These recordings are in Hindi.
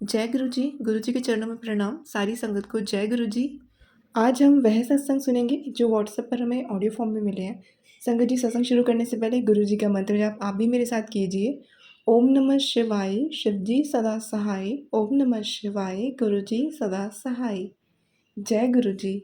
जय गुरु जी के चरणों में प्रणाम, सारी संगत को जय गुरु जी। आज हम वह सत्संग सुनेंगे जो व्हाट्सएप पर हमें ऑडियो फॉर्म में मिले हैं। संगत जी, सत्संग शुरू करने से पहले गुरु जी का मंत्र जाप आप भी मेरे साथ कीजिए। ओम नमः शिवाय, शिव जी सदा सहाय। ओम नमः शिवाय, गुरु जी सदा सहाय। जय गुरु जी।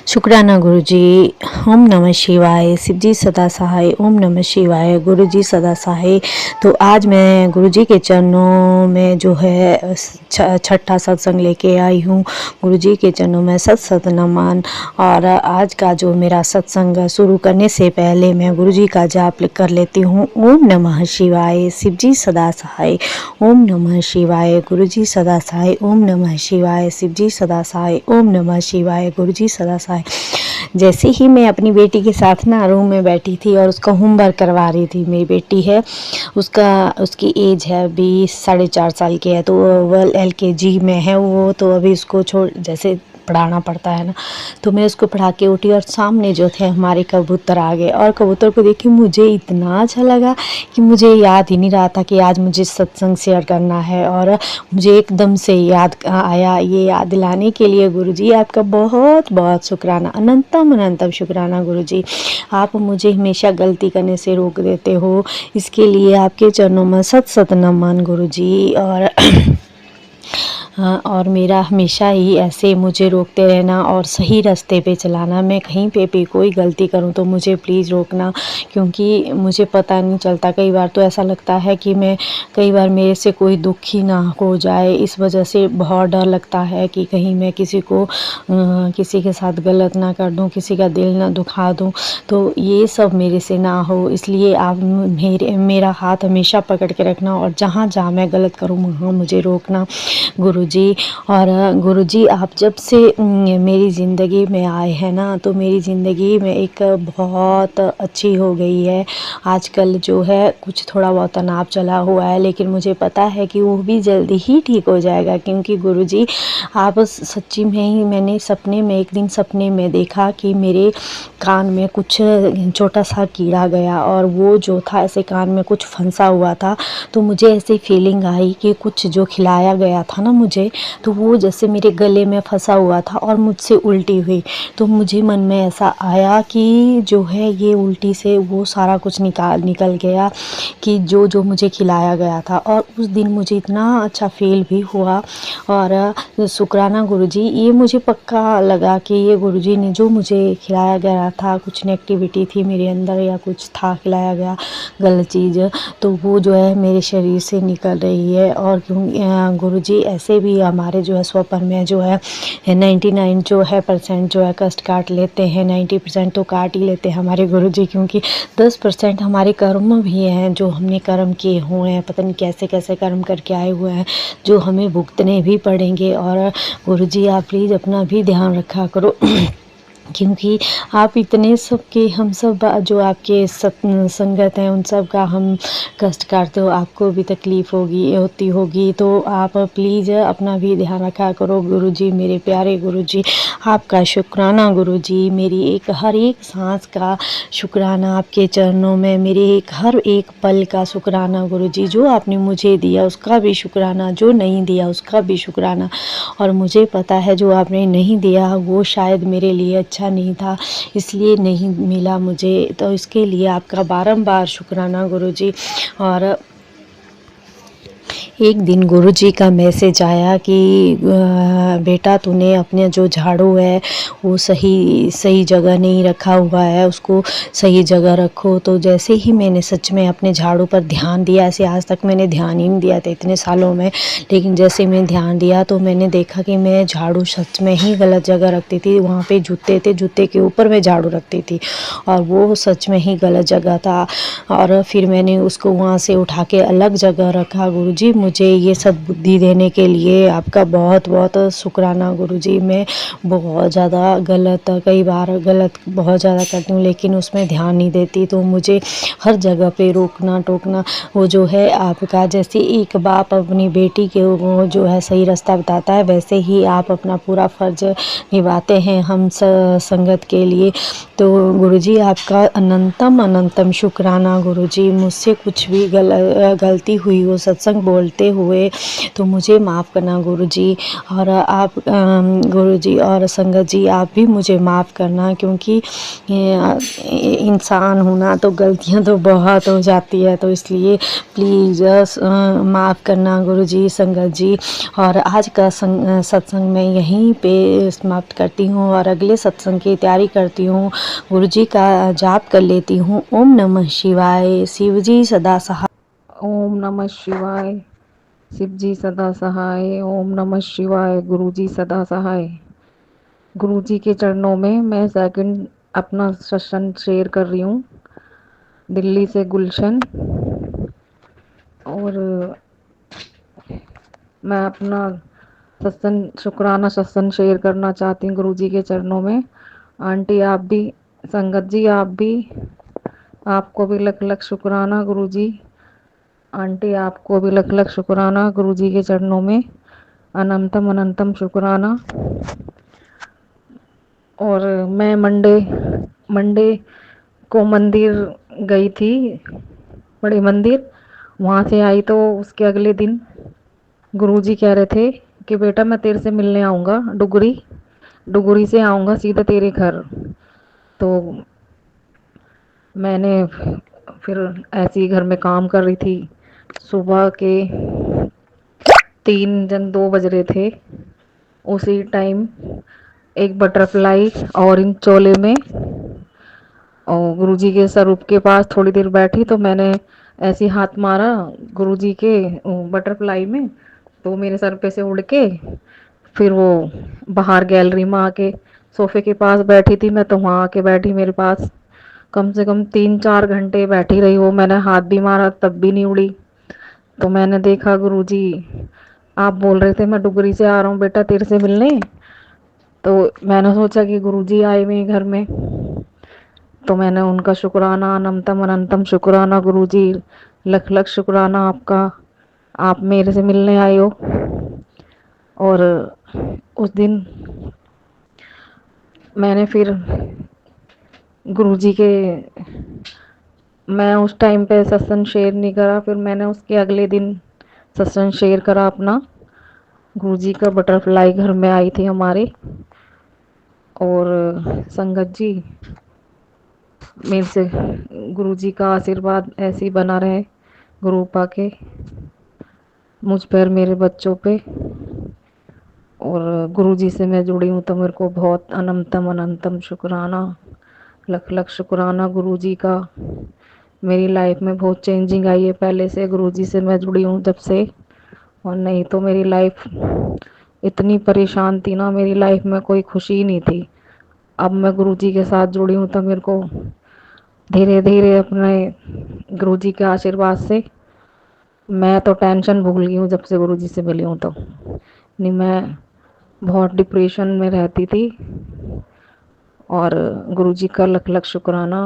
शुक्राना गुरुजी। ओम नमः शिवाय, शिव जी सदा सहाय। ओम नमः शिवाय, गुरु जी सदा सहाय। तो आज मैं गुरु जी के चरणों में जो है छठा सत्संग लेके आई हूँ। गुरु जी के चरणों में सत सत नमन। और आज का जो मेरा सत्संग शुरू करने से पहले मैं गुरु जी का जाप कर लेती हूँ। ओम नमः शिवाय, शिव जी सदा सहाय। ओम नमः शिवाय, गुरु जी सदा सहाय। ओम नमः शिवाय, शिव जी सदा सहाय। ओम नमः शिवाय, गुरु जी सदा सहाय। जैसे ही मैं अपनी बेटी के साथ ना रूम में बैठी थी और उसका होमवर्क करवा रही थी। मेरी बेटी है, उसकी एज है अभी 4.5 साल की है। तो वह LKG में है वो। तो अभी उसको जैसे पढ़ाना पड़ता है ना, तो मैं उसको पढ़ा के उठी और सामने जो थे हमारे कबूतर आ गए। और कबूतर को देख के मुझे इतना अच्छा लगा कि मुझे याद ही नहीं रहा था कि आज मुझे सत्संग शेयर करना है। और मुझे एकदम से याद आया। ये याद दिलाने के लिए गुरुजी आपका बहुत बहुत शुक्राना, अनंतम अनंतम शुक्राना गुरुजी। आप मुझे हमेशा गलती करने से रोक देते हो, इसके लिए आपके चरणों में सत सत नमन गुरुजी। और मेरा हमेशा ही ऐसे मुझे रोकते रहना और सही रास्ते पे चलाना। मैं कहीं पे भी कोई गलती करूं तो मुझे प्लीज़ रोकना, क्योंकि मुझे पता नहीं चलता। कई बार तो ऐसा लगता है कि कई बार मेरे से कोई दुखी ना हो जाए, इस वजह से बहुत डर लगता है कि कहीं मैं किसी के साथ गलत ना कर दूं, किसी का दिल ना दुखा दूं। तो ये सब मेरे से ना हो, इसलिए आप मेरा हाथ हमेशा पकड़ के रखना और जहाँ जहाँ मैं गलत करूँ वहाँ मुझे रोकना गुरुजी। और गुरुजी, आप जब से मेरी ज़िंदगी में आए हैं ना, तो मेरी ज़िंदगी में एक बहुत अच्छी हो गई है। आजकल जो है कुछ थोड़ा बहुत तनाव चला हुआ है, लेकिन मुझे पता है कि वो भी जल्दी ही ठीक हो जाएगा। क्योंकि गुरुजी, आप सच्ची में ही, मैंने एक दिन सपने में देखा कि मेरे कान में कुछ छोटा सा कीड़ा गया और वो जो था ऐसे कान में कुछ फंसा हुआ था। तो मुझे ऐसी फीलिंग आई कि कुछ जो खिलाया गया था ना मुझे, तो वो जैसे मेरे गले में फंसा हुआ था और मुझसे उल्टी हुई। तो मुझे मन में ऐसा आया कि जो है ये उल्टी से वो सारा कुछ निकल गया कि जो जो मुझे खिलाया गया था। और उस दिन मुझे इतना अच्छा फील भी हुआ। और शुक्राना गुरुजी, ये मुझे पक्का लगा कि ये गुरुजी ने जो मुझे खिलाया गया था, कुछ नेगेटिविटी थी मेरे अंदर या कुछ था खिलाया गया गलत चीज़, तो वो जो है मेरे शरीर से निकल रही है। और गुरुजी, ऐसे भी हमारे जो है स्वपर में जो है 99 जो है % जो है कष्ट काट लेते हैं, 90% तो काट ही लेते हैं हमारे गुरुजी। क्योंकि 10% हमारे कर्म भी हैं जो हमने कर्म किए हुए हैं, पता नहीं कैसे कैसे कर्म करके आए हुए हैं, जो हमें भुगतने भी पड़ेंगे। और गुरुजी, आप प्लीज़ अपना भी ध्यान रखा करो क्योंकि आप इतने सबके, हम सब जो आपके संगत हैं उन सब का हम कष्ट काटते हो, आपको भी तकलीफ़ होती होगी। तो आप प्लीज़ अपना भी ध्यान रखा करो गुरुजी। मेरे प्यारे गुरुजी, आपका शुक्राना गुरुजी। मेरी हर एक सांस का शुक्राना आपके चरणों में, मेरे हर एक पल का शुक्राना गुरुजी। जो आपने मुझे दिया उसका भी शुक्राना, जो नहीं दिया उसका भी शुक्राना। और मुझे पता है जो आपने नहीं दिया वो शायद मेरे लिए अच्छा नहीं था, इसलिए नहीं मिला मुझे। तो इसके लिए आपका बारंबार शुक्राना गुरुजी। और एक दिन गुरुजी का मैसेज आया कि बेटा, तूने अपने जो झाड़ू है वो सही जगह नहीं रखा हुआ है, उसको सही जगह रखो। तो जैसे ही मैंने सच में अपने झाड़ू पर ध्यान दिया, ऐसे आज तक मैंने ध्यान ही नहीं दिया था इतने सालों में, लेकिन जैसे मैं ध्यान दिया तो मैंने देखा कि मैं झाड़ू सच में ही गलत जगह रखती थी। वहाँ पे जूते थे, जूते के ऊपर मैं झाड़ू रखती थी और वो सच में ही गलत जगह था। और फिर मैंने उसको वहाँ से उठा के अलग जगह रखा। गुरुजी, मुझे ये सद्बुद्धि देने के लिए आपका बहुत बहुत शुक्राना गुरुजी। मैं बहुत ज़्यादा कई बार गलत बहुत ज़्यादा करती हूँ, लेकिन उसमें ध्यान नहीं देती। तो मुझे हर जगह पे रोकना टोकना वो जो है आपका, जैसे एक बाप अपनी बेटी के वो जो है सही रास्ता बताता है, वैसे ही आप अपना पूरा फ़र्ज निभाते हैं हम संगत के लिए। तो गुरुजी, आपका अनंतम अनंतम शुक्राना गुरुजी। मुझसे कुछ भी गलती हुई हो, सत्संग बोलते हुए, तो मुझे माफ़ करना गुरुजी। और आप गुरुजी और संगत जी आप भी मुझे माफ़ करना, क्योंकि इंसान हूँ ना, तो गलतियाँ तो बहुत हो जाती है, तो इसलिए प्लीज़ माफ़ करना गुरुजी, संगत जी। और आज का सत्संग मैं यहीं पे समाप्त करती हूँ और अगले सत्संग की तैयारी करती हूँ। गुरुजी का जाप कर लेती हूँ। ओम नमः शिवाय। शिवजी सदा सहाय। ओम नमः शिवाय। शिव जी सदा सहाय। ओम नमः शिवाय। गुरु जी सदा सहाय। गुरु जी के चरणों में मैं सेकंड अपना सत्संग शेयर कर रही हूँ, दिल्ली से गुलशन। और मैं अपना सत्संग शुक्राना सत्संग शेयर करना चाहती हूँ गुरु जी के चरणों में। आंटी आप भी, संगत जी आप भी, आपको भी लख लख शुक्राना गुरु जी। आंटी आपको भी लख लख शुक्राना गुरु जी के चरणों में, अनंतम अनंतम शुक्राना। और मैं मंडे को मंदिर गई थी, बड़े मंदिर। वहाँ से आई तो उसके अगले दिन गुरुजी कह रहे थे कि बेटा मैं तेरे से मिलने आऊँगा, डुगरी से आऊँगा सीधा तेरे घर। तो मैंने फिर ऐसे ही घर में काम कर रही थी। सुबह के 2 बज रहे थे। उसी टाइम एक बटरफ्लाई ऑरेंज चोले में और गुरुजी के स्वरूप के पास थोड़ी देर बैठी, तो मैंने ऐसे हाथ मारा गुरुजी के बटरफ्लाई में, तो मेरे सर पे से उड़ के फिर वो बाहर गैलरी में आके सोफे के पास बैठी थी मैं, तो वहाँ आके बैठी मेरे पास। कम से कम 3-4 घंटे बैठी रही वो। मैंने हाथ भी मारा तब भी नहीं उड़ी। तो मैंने देखा गुरुजी आप बोल रहे थे मैं डुगरी से आ रहा हूँ बेटा तेरे से मिलने। तो मैंने सोचा कि गुरुजी आए हुए हैं घर में, तो मैंने उनका शुक्राना, अनंतम अनंतम शुक्राना गुरुजी, लख लख शुक्राना आपका, आप मेरे से मिलने आए हो। और उस दिन मैंने फिर गुरुजी के, मैं उस टाइम पे सत्संग शेयर नहीं करा, फिर मैंने उसके अगले दिन सत्संग शेयर करा अपना। गुरुजी का बटरफ्लाई घर में आई थी हमारे। और संगत जी मेरे से गुरुजी का आशीर्वाद ऐसे ही बना रहे, गुरुपा के मुझ पर, मेरे बच्चों पे। और गुरुजी से मैं जुड़ी हूँ तो मेरे को बहुत अनंतम अनंतम शुक्राना, लख लख शुक्राना गुरुजी का। मेरी लाइफ में बहुत चेंजिंग आई है पहले से, गुरुजी से मैं जुड़ी हूँ जब से। और नहीं तो मेरी लाइफ इतनी परेशान थी ना, मेरी लाइफ में कोई खुशी ही नहीं थी। अब मैं गुरुजी के साथ जुड़ी हूँ तो मेरे को धीरे धीरे अपने गुरुजी के आशीर्वाद से मैं तो टेंशन भूल गई हूँ जब से गुरुजी से मिली हूँ। तो नहीं, मैं बहुत डिप्रेशन में रहती थी। और गुरुजी का लख लख शुक्राना,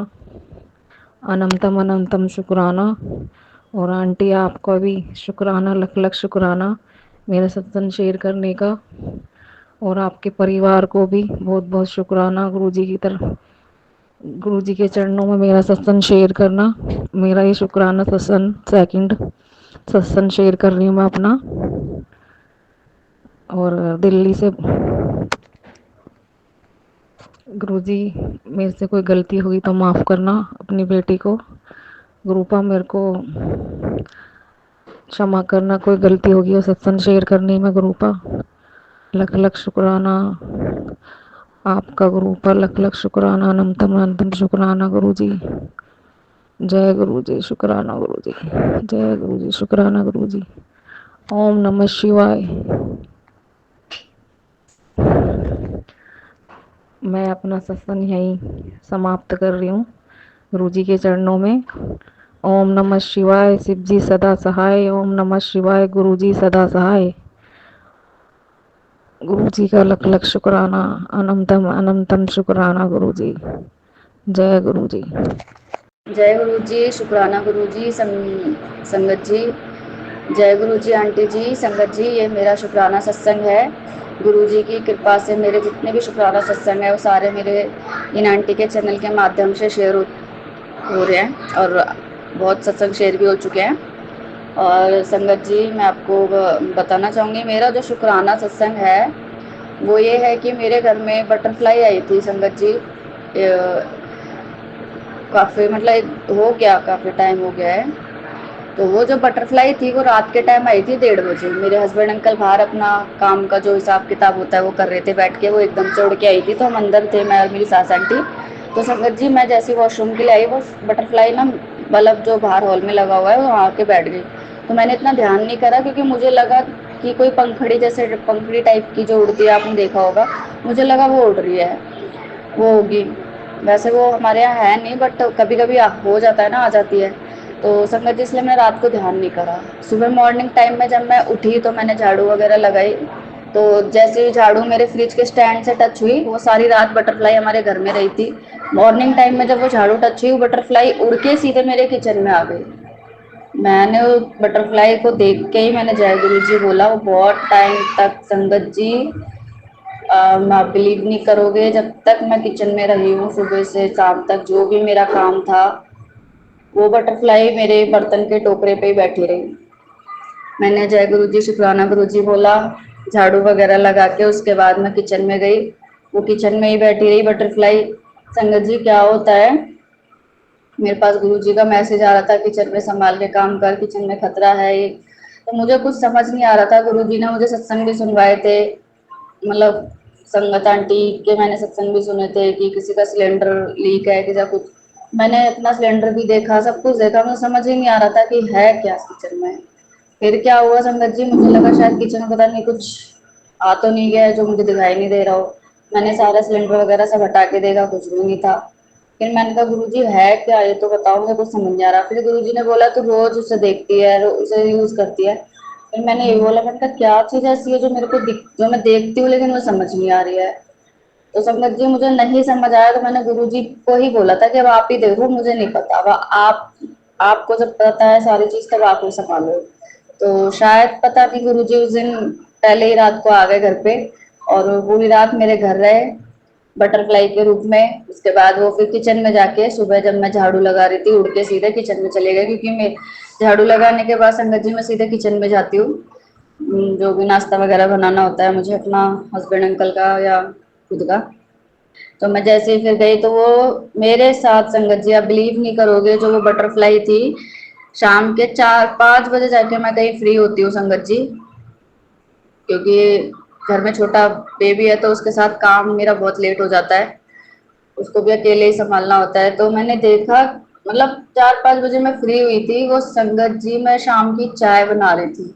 अनंतम अनंतम शुक्राना। और आंटी आपका भी शुक्राना, लख लख शुक्राना मेरा सत्संग शेयर करने का। और आपके परिवार को भी बहुत बहुत शुक्राना गुरुजी की तरफ, गुरुजी के चरणों में मेरा सत्संग शेयर करना। मेरा ये शुक्राना सत्संग सेकंड सत्संग शेयर कर रही हूँ मैं अपना। और दिल्ली से गुरुजी मेरे से कोई गलती हुई तो माफ़ करना अपनी बेटी को। गुरुपा मेरे को क्षमा करना, कोई गलती होगी और सत्संग शेयर करने में। गुरुपा लख लख शुक्राना आपका, गुरुपा लख लख शुक्राना, अनंतम अनंतम शुक्राना गुरुजी। जय गुरुजी, शुक्राना गुरुजी, जय गुरुजी, शुक्राना गुरुजी। ओम नमः शिवाय। मैं अपना सत्संग यहीं समाप्त कर रही हूँ गुरुजी के चरणों में। ओम नमः शिवाय। शिव जी सदा सहाय। ओम नमः शिवाय। गुरुजी सदा सहाय। गुरुजी का लख लख शुक्राना, अनंतम अनंतम शुक्राना गुरुजी। जय गुरुजी। जय गुरु जी, शुक्राना गुरु जी, संगत जी। जय गुरु जी आंटी जी, संगत जी। ये मेरा शुक्राना सत्संग है। गुरु जी की कृपा से मेरे जितने भी शुक्राना सत्संग है वो सारे मेरे इन आंटी के चैनल के माध्यम से शेयर हो रहे हैं और बहुत सत्संग शेयर भी हो चुके हैं। और संगत जी मैं आपको बताना चाहूँगी मेरा जो शुक्राना सत्संग है वो ये है कि मेरे घर में बटरफ्लाई आई थी संगत जी। काफ़ी मतलब हो गया, काफ़ी टाइम हो गया है। तो वो जो बटरफ्लाई थी वो रात के टाइम आई थी 1:30 बजे। मेरे हस्बैंड अंकल बाहर अपना काम का जो हिसाब किताब होता है वो कर रहे थे बैठ के, वो एकदम से उड़ के आई थी। तो हम अंदर थे, मैं और मेरी सास आंटी। तो संगत जी मैं जैसे वॉशरूम के लिए आई, वो बटरफ्लाई ना बल्ब जो बाहर हॉल में लगा हुआ है वो आके बैठ गई। तो मैंने इतना ध्यान नहीं करा क्योंकि मुझे लगा कि कोई पंखड़ी जैसे पंखड़ी टाइप की जो उड़ती है आपने देखा होगा, मुझे लगा वो उड़ रही है, वो होगी। वैसे वो हमारे यहाँ है नहीं बट कभी कभी हो जाता है ना, आ जाती है। तो संगत जी इसलिए मैंने रात को ध्यान नहीं करा। सुबह मॉर्निंग टाइम में जब मैं उठी तो मैंने झाड़ू वगैरह लगाई। तो जैसे ही झाड़ू मेरे फ्रिज के स्टैंड से टच हुई, वो सारी रात बटरफ्लाई हमारे घर में रही थी। मॉर्निंग टाइम में जब वो झाड़ू टच हुई, वो बटरफ्लाई उड़ के सीधे मेरे किचन में आ गई। मैंने वो बटरफ्लाई को देख के ही मैंने जय गुरु जी बोला। वो बहुत टाइम तक संगत जी आप बिलीव नहीं करोगे, जब तक मैं किचन में रही हूँ सुबह से शाम तक जो भी मेरा काम था, वो बटरफ्लाई मेरे बर्तन के टोकरे पे ही बैठी रही। मैंने जय गुरु जी शुक्राना गुरु जी बोला, झाड़ू वगैरह लगा के उसके बाद मैं किचन में गई, वो किचन में ही बैठी रही बटरफ्लाई। संगत जी क्या होता है, मेरे पास गुरु जी का मैसेज आ रहा था किचन में संभाल के काम कर, किचन में खतरा है ये। तो मुझे कुछ समझ नहीं आ रहा था। गुरु जी ने मुझे सत्संग भी सुनवाए थे, मतलब संगत आंटी के मैंने सत्संग भी सुने थे कि किसी का सिलेंडर लीक है, किसी का कुछ। मैंने अपना सिलेंडर भी देखा, सब कुछ देखा, मुझे समझ ही नहीं आ रहा था कि है क्या किचन में। फिर क्या हुआ संगत जी, मुझे लगा शायद किचन में पता नहीं कुछ आ तो नहीं गया है जो मुझे दिखाई नहीं दे रहा हो। मैंने सारा सिलेंडर वगैरह सब हटा के देखा, कुछ भी नहीं था। फिर मैंने कहा गुरुजी है क्या ये तो बताओ, मुझे कुछ समझ नहीं आ रहा। फिर गुरुजी ने बोला तू रोज उसे देखती है, उसे यूज करती है। फिर मैंने ये बोला, मैंने कहा क्या चीज ऐसी है जो मेरे को जो मैं देखती हूँ लेकिन मुझे समझ नहीं आ रही है। तो संगत जी मुझे नहीं समझ आया तो मैंने गुरुजी को ही बोला था कि अब आप ही देखो, मुझे नहीं पता। अब आप आपको जब पता है सारी चीज तब आप ही संभालो। तो शायद पता नहीं गुरुजी उस दिन पहले ही रात को आ गए घर पे और पूरी रात मेरे घर रहे बटरफ्लाई के रूप में। उसके बाद वो फिर किचन में जाके सुबह जब मैं झाड़ू लगा रही थी उड़ के सीधे किचन में चले गए, क्योंकि मैं झाड़ू लगाने के बाद संगत जी मैं सीधे किचन में जाती हूँ। जो भी नाश्ता वगैरह बनाना होता है मुझे अपना, हस्बैंड अंकल का या खुद का। तो मैं जैसे ही फिर गई तो वो मेरे साथ संगत जी आप बिलीव नहीं करोगे, जो वो बटरफ्लाई थी शाम के 4-5 बजे जाके मैं कहीं फ्री होती हूँ संगत जी, क्योंकि घर में छोटा बेबी है तो उसके साथ काम मेरा बहुत लेट हो जाता है, उसको भी अकेले ही संभालना होता है। तो मैंने देखा मतलब 4-5 बजे मैं फ्री हुई थी, वो संगत जी मैं शाम की चाय बना रही थी।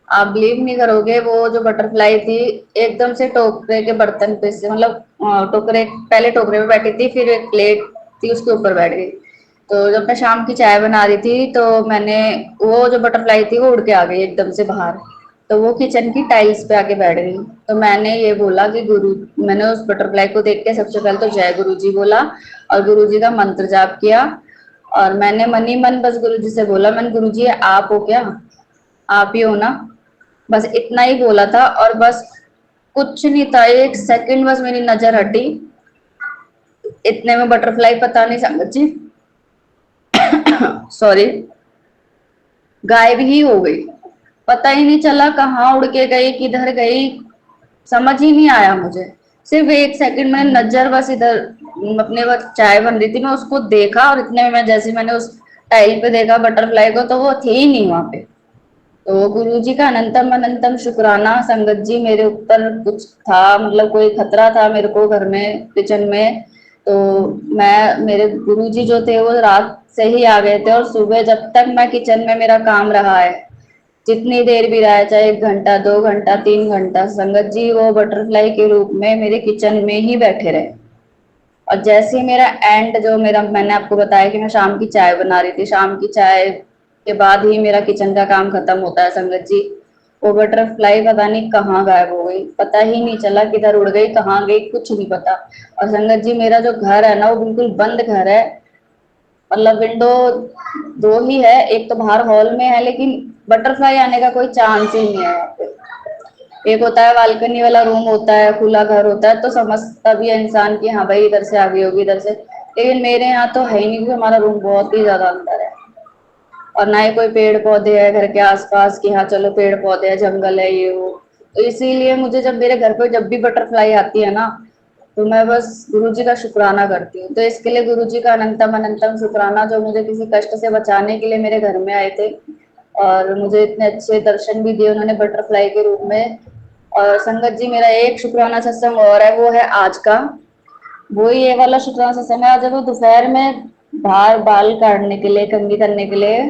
आप बिलीव नहीं करोगे, वो जो बटरफ्लाई थी एकदम से टोकरे के बर्तन पे से मतलब टोकरे, पहले टोकरे पे बैठी थी फिर एक प्लेट थी उसके ऊपर बैठ गई। तो जब मैं शाम की चाय बना रही थी तो मैंने, वो जो बटरफ्लाई थी वो उड़ के आ गई एकदम से बाहर। तो वो किचन की टाइल्स पे आके बैठ गई। तो मैंने ये बोला कि गुरु, मैंने उस बटरफ्लाई को देख के सबसे पहले तो जय गुरु जी बोला और गुरु जी का मंत्र जाप किया। और मैंने मन ही मन बस गुरु जी से बोला, मैंने गुरु जी आप हो क्या, आप ही हो ना, बस इतना ही बोला था। और बस कुछ नहीं था, 1 सेकंड बस मेरी नजर हटी, इतने में बटरफ्लाई पता नहीं संगत जी सॉरी गायब ही हो गई। पता ही नहीं चला कहाँ उड़ के गई, किधर गई, समझ ही नहीं आया मुझे। सिर्फ 1 सेकंड में नजर बस इधर, अपने वक्त चाय बन रही थी मैं उसको देखा और इतने में मैं जैसे मैंने उस टाइल पे देखा बटरफ्लाई को तो वो थे ही नहीं वहां पे। तो गुरु जी का अनंतम अनंतम शुक्राना संगत जी, मेरे ऊपर कुछ था मतलब कोई खतरा था मेरे को घर में किचन में। तो मैं, मेरे गुरु जी जो थे वो रात से ही आ गए थे और सुबह जब तक मैं किचन में मेरा काम रहा है, जितनी देर भी रहा है, चाहे 1 घंटा 2 घंटा 3 घंटा, संगत जी वो बटरफ्लाई के रूप में मेरे किचन में ही बैठे रहे। और जैसे ही मेरा एंड जो मेरा, मैंने आपको बताया कि मैं शाम की चाय बना रही थी, शाम की चाय के बाद ही मेरा किचन का काम खत्म होता है संगत जी, वो बटरफ्लाई पता नहीं कहाँ गायब हो गई, पता ही नहीं चला किधर उड़ गई कहाँ गई, कुछ नहीं पता। और संगत जी मेरा जो घर है ना वो बिल्कुल बंद घर है, मतलब विंडो 2 ही है, एक तो बाहर हॉल में है, लेकिन बटरफ्लाई आने का कोई चांस ही नहीं है यहाँ पे। एक होता है बालकनी वाला रूम होता है, खुला घर होता है तो समझता भी है इंसान कि हाँ भाई इधर से आ गई होगी इधर से, लेकिन मेरे यहाँ तो है ही नहीं क्योंकि हमारा रूम बहुत ही ज्यादा अंदर है। और ना ही कोई पेड़ पौधे है घर के आसपास कि हाँ चलो पेड़ पौधे है, जंगल है, ये वो। तो इसीलिए मुझे जब मेरे घर पे जब भी बटरफ्लाई आती है ना, तो मैं बस गुरु जी का शुक्राना करती हूँ। तो इसके लिए गुरु जी का अनंतम अनंतम शुक्राना, जो मुझे किसी कष्ट से बचाने के लिए मेरे घर में आए थे और मुझे इतने अच्छे दर्शन भी दिए उन्होंने बटरफ्लाई के रूप में। और संगत जी, मेरा एक शुक्राना सत्संग और है, वो है आज का। वो ये वाला शुक्राना सत्संग है, जब वो दोपहर में बाहर बाल काटने के लिए, कंघी करने के लिए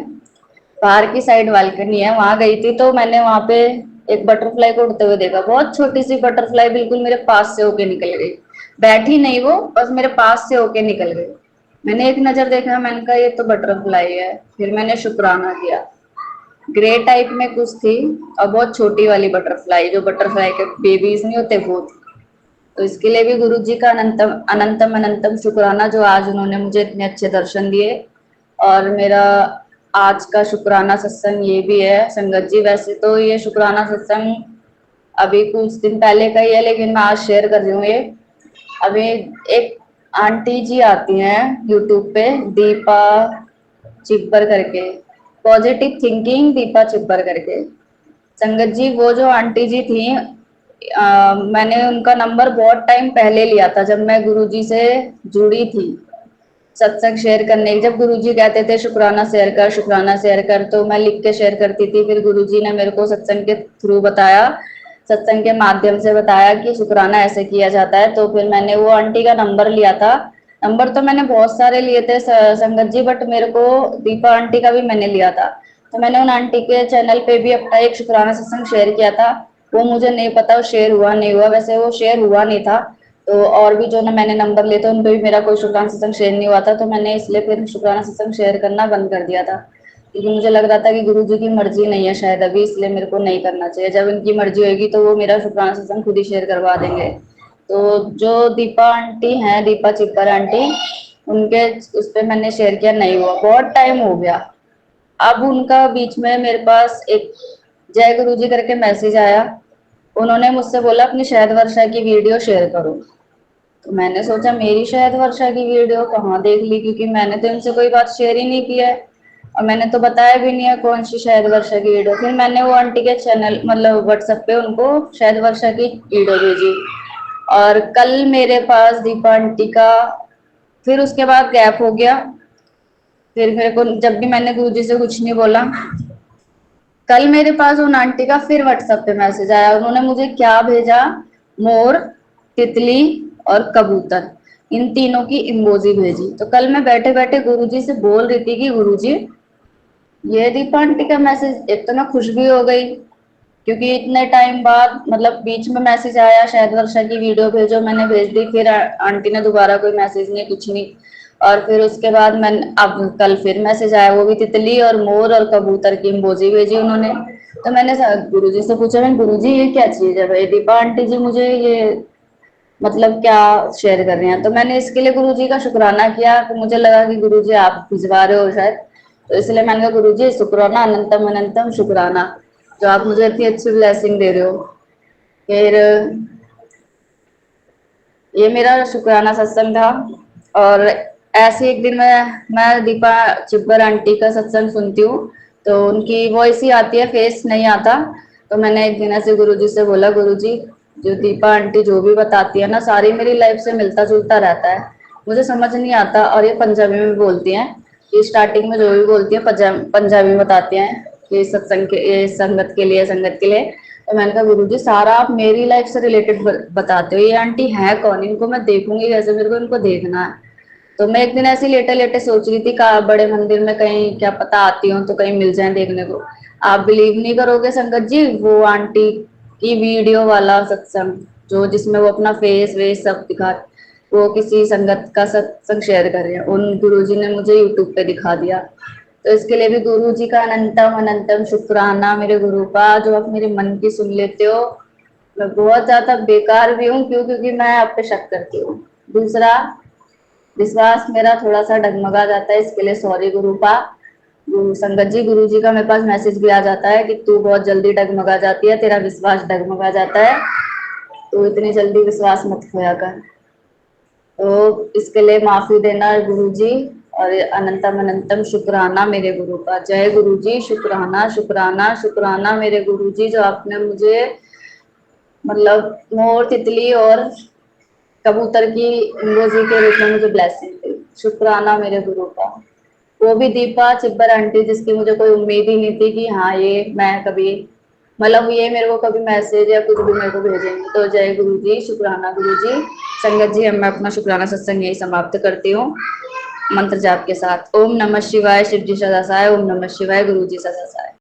बाहर की साइड बालकनी है, वहां गई थी। तो मैंने वहां पे एक बटरफ्लाई को उड़ते हुए देखा। बहुत छोटी सी बटरफ्लाई बिल्कुल मेरे पास से होके निकल गई, बैठी नहीं वो, बस मेरे पास से होके निकल गई। मैंने एक नजर देखा, मैंने कहा ये तो बटरफ्लाई है। फिर मैंने शुक्राना किया। ग्रे टाइप में कुछ थी और बहुत छोटी वाली बटरफ्लाई, जो बटरफ्लाई के बेबीज नहीं होते वो थी। तो इसके लिए भी गुरु जी का अनंतम अनंतम अनंतम शुक्राना, जो आज उन्होंने मुझे इतने अच्छे दर्शन दिए। और मेरा आज का शुक्राना सत्संग ये भी है संगत जी, वैसे तो ये शुक्राना सत्संग अभी कुछ दिन पहले का ही है, लेकिन मैं आज शेयर कर रही हूँ ये। अभी एक आंटी जी आती हैं यूट्यूब पे, दीपा चिब्बर करके, पॉजिटिव थिंकिंग दीपा चिब्बर करके। संगत जी, वो जो आंटी जी थी, मैंने उनका नंबर बहुत टाइम पहले लिया था, जब मैं गुरुजी से जुड़ी थी सत्संग शेयर करने की। जब गुरुजी कहते थे शुक्राना शेयर कर, शुक्राना शेयर कर, तो मैं लिख के शेयर करती थी। फिर गुरुजी ने मेरे को सत्संग के थ्रू बताया, सत्संग के माध्यम से बताया कि शुक्राना ऐसे किया जाता है। तो फिर मैंने वो आंटी का नंबर लिया था। नंबर तो मैंने बहुत सारे लिए थे संगत जी, बट मेरे को दीपा आंटी का भी मैंने लिया था। तो मैंने उन आंटी के चैनल पे भी अपना एक शुक्राना सत्संग शेयर किया था। वो मुझे नहीं पता वो शेयर हुआ नहीं हुआ, वैसे वो शेयर हुआ नहीं था। तो और भी जो ना मैंने नंबर लिए थे उन पे भी मेरा कोई शुक्राना सत्संग शेयर नहीं हुआ था। तो मैंने इसलिए फिर शुक्राना सत्संग शेयर करना बंद कर दिया था, क्योंकि मुझे लग रहा था कि गुरु जी की मर्जी नहीं है शायद अभी, इसलिए मेरे को नहीं करना चाहिए। जब इनकी मर्जी होगी तो वो मेरा शुक्राना सत्संग खुद ही शेयर करवा देंगे। तो जो दीपा आंटी हैं, दीपा चिप्पर आंटी, उनके उस पर मैंने शेयर किया, नहीं हुआ, बहुत टाइम हो गया। अब उनका बीच में मेरे पास एक जय गुरु जी करके मैसेज आया। उन्होंने मुझसे बोला अपनी शहद वर्षा की वीडियो शेयर करो। तो मैंने सोचा मेरी शहद वर्षा की वीडियो कहाँ देख ली, क्योंकि मैंने तो इनसे कोई बात शेयर ही नहीं किया है और मैंने तो बताया भी नहीं है कौन सी शहद वर्षा की वीडियो। फिर मैंने वो आंटी के चैनल मतलब व्हाट्सएप पे उनको शहद वर्षा की वीडियो भेजी। और कल मेरे पास दीपा आंटी का, फिर उसके बाद गैप हो गया। फिर मेरे को जब भी मैंने गुरुजी से कुछ नहीं बोला, कल मेरे पास उन आंटी का फिर व्हाट्सएप पे मैसेज आया। उन्होंने मुझे क्या भेजा, मोर, तितली और कबूतर, इन तीनों की इमोजी भेजी। तो कल मैं बैठे बैठे गुरुजी से बोल रही थी कि गुरुजी, ये दीपा आंटी का मैसेज, एक तो मैं खुश भी हो गई क्योंकि इतने टाइम बाद मतलब बीच में मैसेज आया शहद वर्षा की वीडियो भेजो, मैंने भेज दी। फिर आंटी ने दोबारा कोई मैसेज नहीं, कुछ नहीं। और फिर उसके बाद मैंने अब कल फिर मैसेज आया, वो भी तितली और मोर और कबूतर की इमोजी भेजी उन्होंने। तो मैंने गुरुजी से पूछा, मैं गुरुजी ये क्या चीज है भाई, दीपा आंटी जी मुझे ये मतलब क्या शेयर कर रहे हैं। तो मैंने इसके लिए गुरुजी का शुक्राना किया। तो मुझे लगा कि गुरुजी आप भिजवा रहे हो शायद, तो इसलिए मैंने कहा गुरुजी शुक्राना, अनंतम अनंतम शुक्राना, जो आप मुझे इतनी अच्छी ब्लेसिंग दे रहे हो। फिर ये मेरा शुक्राना सत्संग था। और ऐसे एक दिन मैं दीपा चिब्बर आंटी का सत्संग सुनती हूँ, तो उनकी वॉइस ही आती है, फेस नहीं आता। तो मैंने एक दिन ऐसे गुरुजी से बोला, गुरुजी जो दीपा आंटी जो भी बताती है ना, सारी मेरी लाइफ से मिलता जुलता रहता है, मुझे समझ नहीं आता। और ये पंजाबी में बोलती हैं, ये स्टार्टिंग में जो भी बोलती है पंजाबी में बताती हैं कि सत्संग के, ये संगत के लिए, संगत के लिए। तो मैंने कहा गुरुजी सारा आप मेरी लाइफ से रिलेटेड बताते हो, ये आंटी है कौन, इनको मैं देखूंगी कैसे, मेरे को इनको देखना है। तो मैं एक दिन ऐसे लेटे लेटे सोच रही थी का बड़े मंदिर में कहीं क्या पता आती हूँ तो कहीं मिल जाए देखने को। आप बिलीव नहीं करोगे संगत जी, वो आंटी की वीडियो वाला सत्संग, जो जिसमें वो अपना फेस वेस सब दिखा, वो किसी संगत का सत्संग शेयर कर रहे हैं, उन गुरुजी ने मुझे यूट्यूब पे दिखा दिया। तो इसके लिए भी गुरु जी का अनंतम अनंतम शुक्राना मेरे गुरु का, जो आप मेरे मन की सुन लेते हो। मैं बहुत ज्यादा बेकार भी हूँ, क्योंकि मैं आप पे शक करती हूँ। दूसरा, विश्वास मेरा थोड़ा सा डगमगा जाता है, इसके लिए सॉरी गुरुपा। संगत जी, गुरु जी का मेरे पास मैसेज भी आ जाता है कि तू बहुत जल्दी डगमगा जाती है, तेरा विश्वास डगमगा जाता है, तू इतनी जल्दी विश्वास मत खोया कर। तो इसके लिए माफी देना गुरु जी। और अनंतम अनंतम शुक्राना मेरे गुरु का। जय गुरु जी, शुक्राना शुक्राना शुक्राना मेरे गुरु जी, जो आपने मुझे मतलब मोर, तितली और कबूतर की इमोजी के रूप में मुझे ब्लेसिंग दी। शुक्राना मेरे गुरु का। वो भी दीपा चिब्बर आंटी, जिसकी मुझे कोई उम्मीद ही नहीं थी कि हाँ ये मैं कभी मतलब ये मेरे को कभी मैसेज या कुछ भी मेरे को भेजेंगे। तो जय गुरु जी, शुक्राना गुरु जी। संगत जी, मैं अपना शुक्राना सत्संग यही समाप्त करती हूँ मंत्र जाप के साथ। ओम नमः शिवाय, शिव जी सदा सहाय। ओम नमः शिवाय, गुरु जी सदा सहाय।